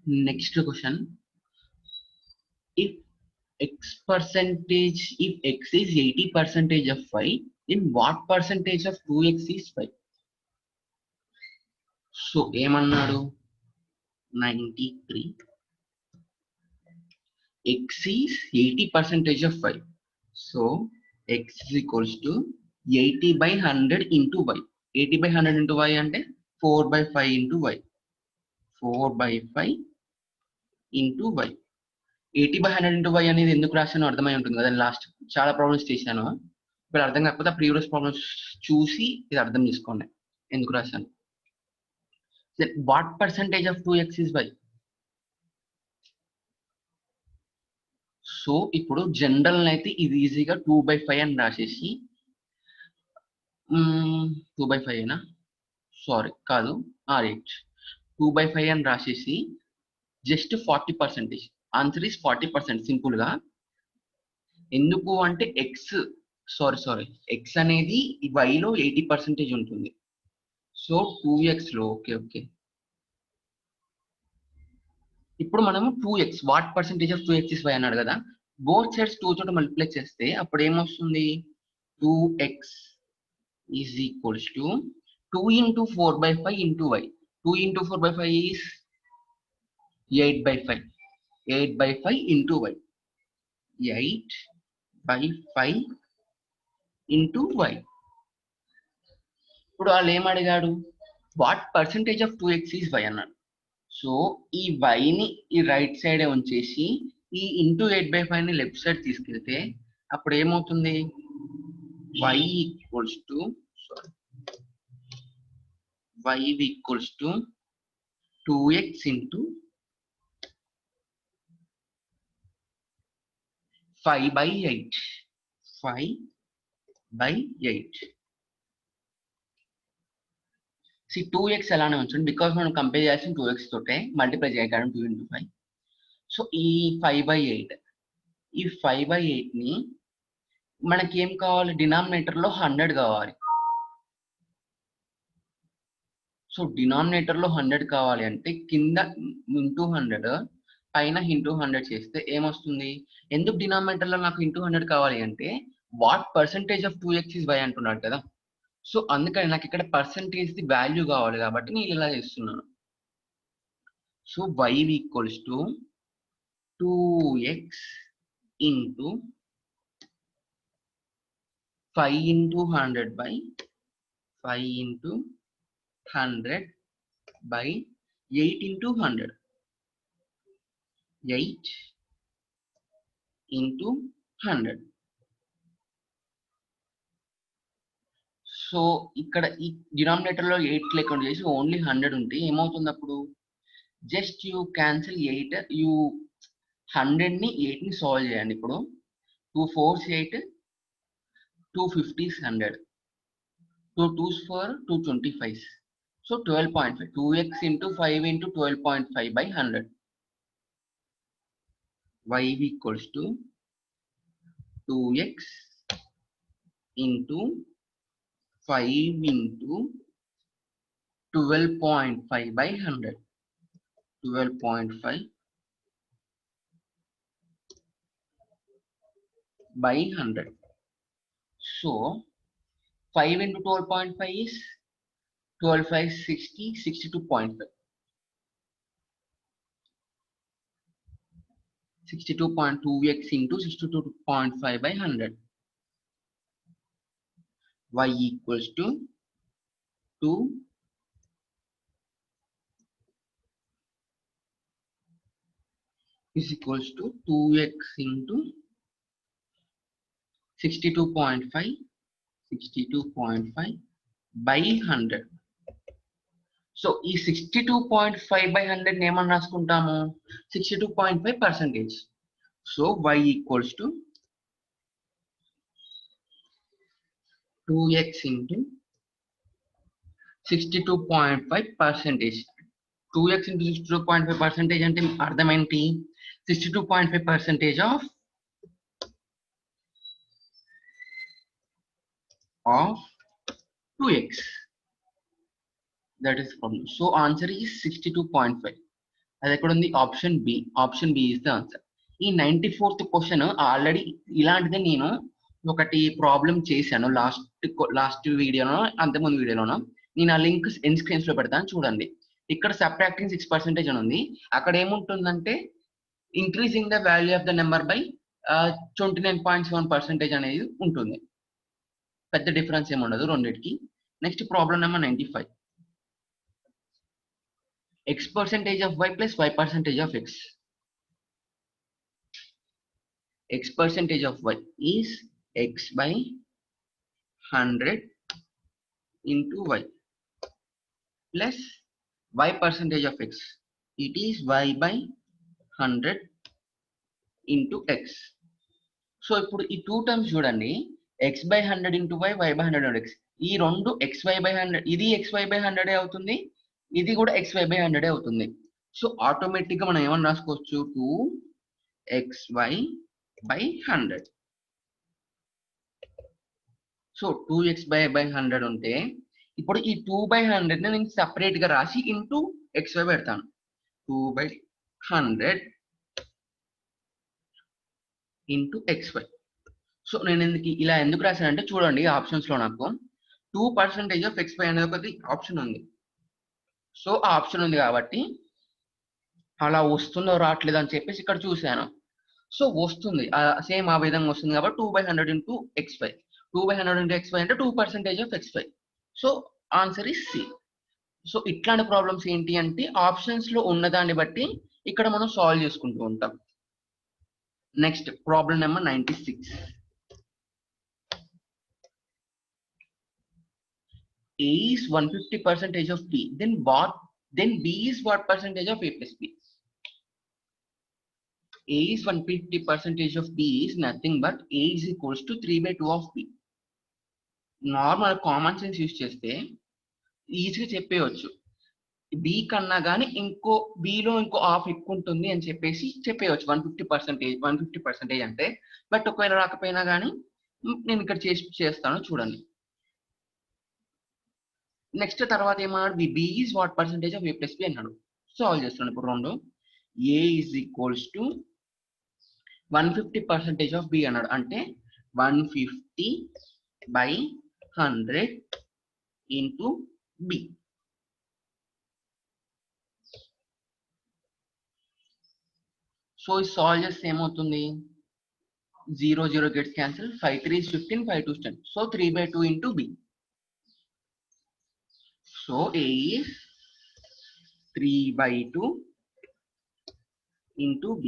Next question. If if x is 80% of y, then what percentage of 2x is y? So ఏమన్నాడు 93. X is 80% of y. So x is equals to 80 by 100 into y. 80 by 100 into y అంటే 4 by 5 into y. 4 by 5 into y. 80 by 100 into y అనేది ఎందుకు రాశానో అర్థమై ఉంటుంది కదా. Last చాలా problems చేశాను. ఇప్పుడు అర్థం కాకపోతే ప్రీవియస్ ప్రాబ్లమ్స్ చూసి ఇది అర్థం చేసుకోండి ఎందుకు రాశాను. What percentage of 2x is y? So ఇప్పుడు జనరల్ అయితే ఇది ఈజీగా 2/5 అని రాసేసి 2/5 అయినా సారీ కాదు RH 2/5 అని రాసేసి జస్ట్ 40%. ఆన్సర్ ఈస్ 40% సింపుల్ గా. ఎందుకు అంటే ఎక్స్ అనేది y లో 80% ఉంటుంది. సో 2x లో ఓకే ఇప్పుడు మనము 2x what percentage of 2x is y అన్నాడు కదా. బోత్ సైడ్స్ 2 తోటి మల్టిప్లై చేస్తే అప్పుడు ఏమొస్తుంది 2x is equals to 2 into 4/5 into y. 2 into 4/5 is 8/5. 8/5 into y. 8/5 into y. ఇప్పుడు వాళ్ళు ఏం అడిగాడు what percentage of 2x is y అన్నాడు. సో ఈ y ని ఈ రైట్ సైడ్ ఉంచేసి ఈ ఇంటూ 8/5 ని లెఫ్ట్ సైడ్ తీసుకెళ్తే అప్పుడు ఏమవుతుంది y equals to 2x into 5/8. 5/8. See 2x అలానే ఉంచండి బికాస్ మనం కంపేర్ చేయాల్సిన 2x తోటే మల్టిప్లై చేయగలం 2 into 5. సో ఈ 5/8 ఈ 5/8 ని మనకి ఏం కావాలి డినామినేటర్ లో 100 కావాలి. సో డినామినేటర్ లో 100 కావాలి అంటే కింద ఇంటూ 100 పైన ఇంటూ 100 చేస్తే ఏమొస్తుంది. ఎందుకు డినామినేటర్ లో నాకు ఇంటూ 100 కావాలి అంటే what percentage of 2x is y అంటున్నాడు కదా. సో అందుకని నాకు ఇక్కడ పర్సెంటేజ్ ది వాల్యూ కావాలి కాబట్టి నేను ఇలా చేస్తున్నాను. So y equals to 2x into 5 into 100 by 5 into 100 by 8 into 100. 8 into 100. So ఇక్కడ ఈ డినామినేటర్ లో 8 లేకుండా చేసి ఓన్లీ 100 ఉంటే ఏమవుతుంది అప్పుడు జస్ట్ యూ క్యాన్సిల్ 8 యూ 100 ని 8 ని సాల్వ్ చేయండి. ఇప్పుడు 2 4s 8 2 50s 100 2 2s 4 2 25s. So 12.5 2x into 5 into 12.5 by 100. Y equals to 2x into 5 into 12.5 by 100. 12.5 by 100. So 5 into 12.5 is 12 5 60 62.5. 62.2x into 62.5 by 100. Y equals to 2 is equals to 2x into 62.5 by 100. So ఈ 62.5 by 100 ఏమని రాసుకుంటాము 62.5%. So y equals to 2x into 62.5%. 2x into 62.5% అంటే అర్థం ఏంటి 62.5% of 2x. That is the problem. So answer is 62.5. అది ఎక్కడ ఉంది? Option B. Option B is the answer. ఈ 94th question already ఇలాంటిదే నేను ఒకటి ప్రాబ్లం చేశాను లాస్ట్ వీడియోలో, అంతకుముందు వీడియోలోనో. నేను ఆ లింక్ ఎండ్ స్క్రీన్స్ లో పెడతాను చూడండి. ఇక్కడ సబ్ట్రాక్టింగ్ 6% అని ఉంది. అక్కడ ఏముంటుందంటే increasing the value of the number by 29.7% అనేది ఉంటుంది. పెద్ద డిఫరెన్స్ ఏమి ఉండదు రెండింటికి. Next problem number 95. x percentage of y plus y percentage of x. X percentage of y is x by 100 into y plus y percentage of x. It is y by 100 into x. So ఇప్పుడు ఈ two terms చూడండి, x by 100 into y, y by 100 into x. ఈ రెండు xy by 100, ఇది xy by 100 అవుతుంది, ఇది కూడా xy by 100 అవుతుంది. సో ఆటోమేటిక్ గా మనం ఏమని రాసుకోవచ్చు? 2xy by 100. So 2xy by 100 ఉంటే ఇప్పుడు ఈ 2/100 ని నేను సెపరేట్ గా రాసి ఇంటూ xy పెడతాను. 2/100 ఇంటూ xy. సో నేను ఇలా ఎందుకు రాశానంటే చూడండి ఆప్షన్స్ లో నాకు 2% ఆఫ్ xy అనేది ఒకటి ఆప్షన్ ఉంది. సో ఆ ఆప్షన్ ఉంది కాబట్టి అలా వస్తుందో రావట్లేదు అని చెప్పేసి ఇక్కడ చూశాను. సో వస్తుంది, సేమ్ ఆ విధంగా వస్తుంది కాబట్టి 2/100 into xy. 2/100 into xy అంటే 2% of xy. So answer is C. So ఇట్లాంటి ప్రాబ్లమ్స్ ఏంటి అంటే ఆప్షన్స్ లో ఉన్నదాన్ని బట్టి ఇక్కడ మనం సాల్వ్ చేసుకుంటూ ఉంటాం. Next problem number 96. A is 150% of B. Then B is what percentage of A plus B? A is 150% of B is nothing but A is equals to 3/2 of B. Normal common sense use చేస్తే ఈజీగా చెప్పేయచ్చు. B కన్నా కానీ below ఇంకో half ఎక్కువ ఉంటుంది అని చెప్పేసి చెప్పేయచ్చు. 150% అంటే. బట్ ఒకవేళ రాకపోయినా కానీ నేను ఇక్కడ చేస్తాను చూడండి. నెక్స్ట్ తర్వాత ఏమన్నాడు? B is what percentage of A plus B అన్నాడు. సాల్వ్ చేస్తున్నాను ఇప్పుడు రెండు. A is equals to 150% of B అన్నాడు. అంటే 150/100 ఇంటూ బి. సో ఈ సాల్వ్ చేస్తే ఏమవుతుంది? 0 0 gets cancel. 5 3 is 15, 5 2 is 10. So 3/2 into b. So a is 3/2 into b.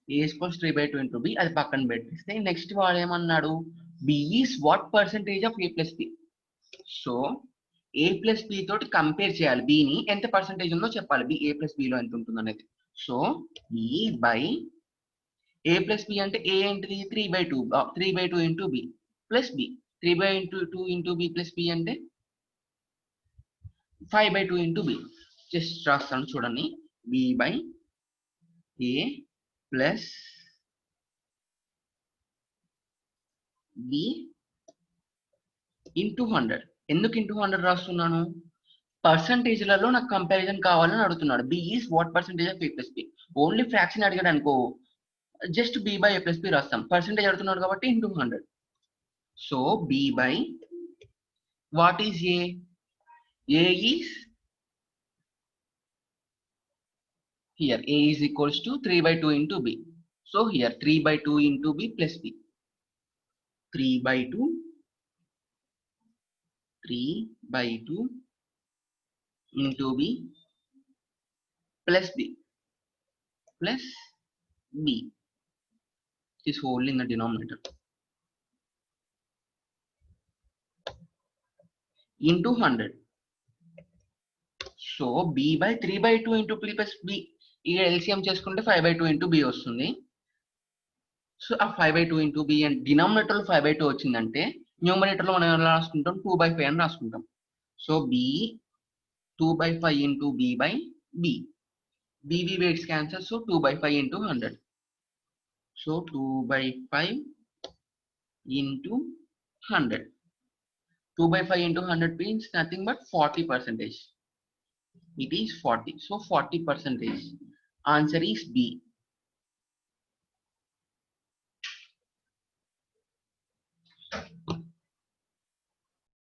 a is equals 3/2 into b. అది పక్కన పెట్టిస్తే నెక్స్ట్ వాడు ఏమన్నాడు? b is what percentage of a plus b. So a plus b తోటి compare చేయాలి. b ని ఎంత percentage ఉందో చెప్పాలి. b a plus b లో ఎంత ఉంటుంది అనేది. So e by a plus b అంటే a ఏంటిది? 3/2. 3/2 into b plus b. 3/2 into b plus b అంటే 5/2 into b. జస్ట్ రాస్తాను చూడండి. b by a plus b into 100. ఎందుకు ఇంటూ 100 రాస్తున్నాను? పర్సంటేజ్లలో నాకు కంపారిజన్ కావాలని అడుగుతున్నాడు. b is what percentage of a plus b. Only fraction అడిగాడు అనుకో, just b by a plus b రాస్తాం. పర్సెంటేజ్ అడుగుతున్నాడు కాబట్టి into 100. So b by what is a? A is here. A is equals to 3/2 into b. So here 3/2 into b plus b. 3/2 into b plus b plus b is whole in the denominator into 100. So b by 3/2 into b plus b. ఇక LCM చేసుకుంటే 5/2 into b వస్తుంది. So ఆ 5/2 into b and denominator లో 5/2 వచ్చిందంటే numerator లో మనం ఎలా రాసుకుంటాం? 2/5 అని రాసుకుంటాం. So b 2/5 into b by b. b weights cancel. So 2/5 into 100. So 2/5 into 100. 2/5 into 100 means nothing but 40%. It is 40. So 40 percentage. Answer is B.